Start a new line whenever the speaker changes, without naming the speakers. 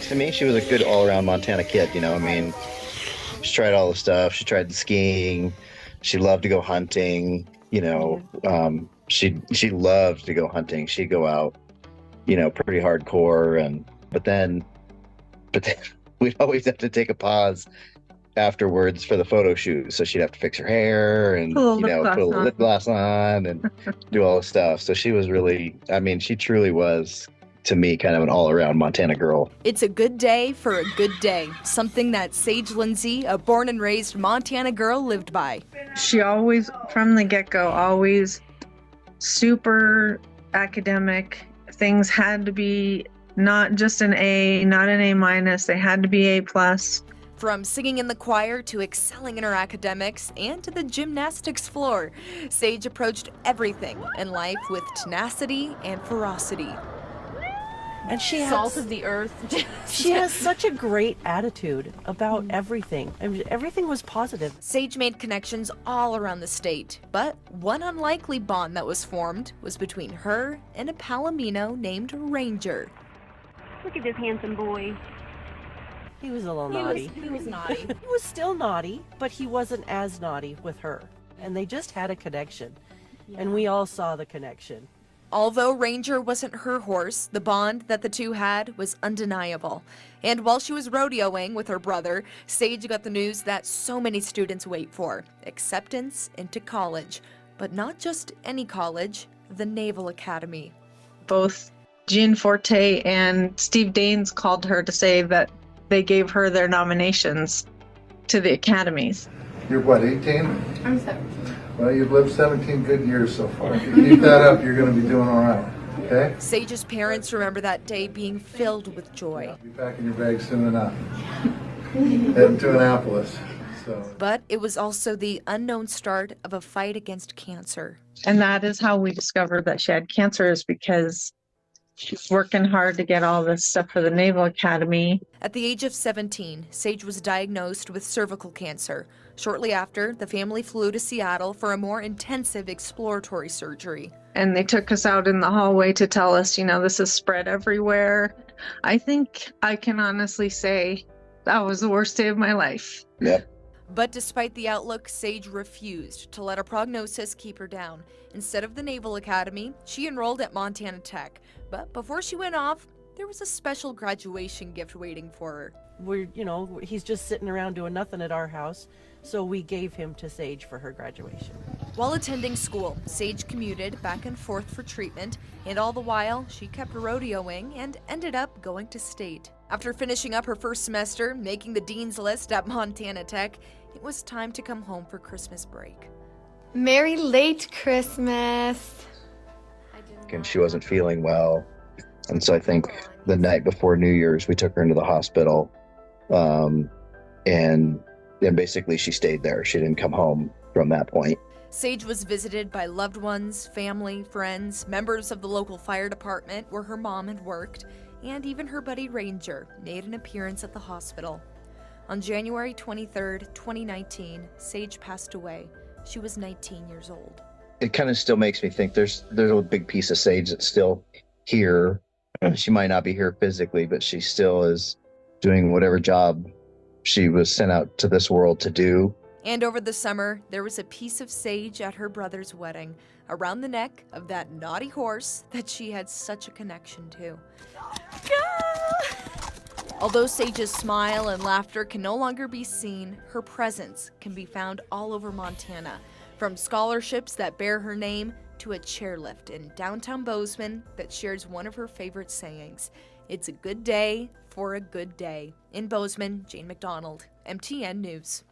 To me, she was a good all-around Montana kid, you know. I mean, she tried all the stuff. She tried the skiing. She loved to go hunting, you
Yeah.
know. She loved to go hunting. She'd go out, you know, pretty hardcore, and but then we'd always have to take a pause afterwards for the photo shoot. So she'd have to fix her hair
Put a
and,
little
you
lip
know, put
gloss
a little
on.
lip gloss on and do all the stuff. So she was really, I mean, she truly was, to me, kind of an all-around Montana girl.
It's a good day for a good day, something that Sage Lindsay, a born and raised Montana girl, lived by.
She always, from the get-go, always super academic. Things had to be not just an A, not an A minus. They had to be A plus.
From singing in the choir to excelling in her academics and to the gymnastics floor, Sage approached everything in life with tenacity and ferocity.
And she
Salt
has,
of the earth.
she has such a great attitude about everything. I mean, everything was positive.
Sage made connections all around the state, but one unlikely bond that was formed was between her and a Palomino named Ranger.
Look at this handsome boy.
He was a little naughty.
He was naughty.
He was still naughty, but he wasn't as naughty with her. And they just had a connection. And we all saw the connection.
Although Ranger wasn't her horse, the bond that the two had was undeniable. And while she was rodeoing with her brother, Sage got the news that so many students wait for: acceptance into college. But not just any college, the Naval Academy.
Both Jean Forte and Steve Daines called her to say that they gave her their nominations to the academies.
You're what, 18?
I'm 17.
Well, you've lived 17 good years so far. If you keep that up, you're going to be doing all right, okay?
Sage's parents remember that day being filled with joy.
I'll be packing your bags soon enough. Heading to Annapolis. So.
But it was also the unknown start of a fight against cancer.
And that is how we discovered that she had cancer, is because she's working hard to get all this stuff for the Naval Academy.
At the age of 17, Sage was diagnosed with cervical cancer. Shortly after, the family flew to Seattle for a more intensive exploratory surgery.
And they took us out in the hallway to tell us, you know, this is spread everywhere. I think I can honestly say that was the worst day of my life.
Yep.
But despite the outlook, Sage refused to let a prognosis keep her down. Instead of the Naval Academy, she enrolled at Montana Tech. But before she went off, there was a special graduation gift waiting for her.
He's just sitting around doing nothing at our house. So we gave him to Sage for her graduation.
While attending school, Sage commuted back and forth for treatment, and all the while, she kept rodeoing and ended up going to state. After finishing up her first semester, making the dean's list at Montana Tech, it was time to come home for Christmas break.
Merry late Christmas.
And she wasn't feeling well. And so I think the night before New Year's, we took her into the hospital. And basically she stayed there. She didn't come home from that point.
Sage was visited by loved ones, family, friends, members of the local fire department where her mom had worked, and even her buddy Ranger made an appearance at the hospital. On January 23rd, 2019, Sage passed away. She was 19 years old.
It kind of still makes me think there's a big piece of Sage that's still here. She might not be here physically, but she still is doing whatever job she was sent out to this world to do.
And over the summer, there was a piece of Sage at her brother's wedding, around the neck of that naughty horse that she had such a connection to. Although Sage's smile and laughter can no longer be seen, her presence can be found all over Montana, from scholarships that bear her name to a chairlift in downtown Bozeman that shares one of her favorite sayings: "It's a good day for a good day." In Bozeman, Jane McDonald, MTN News.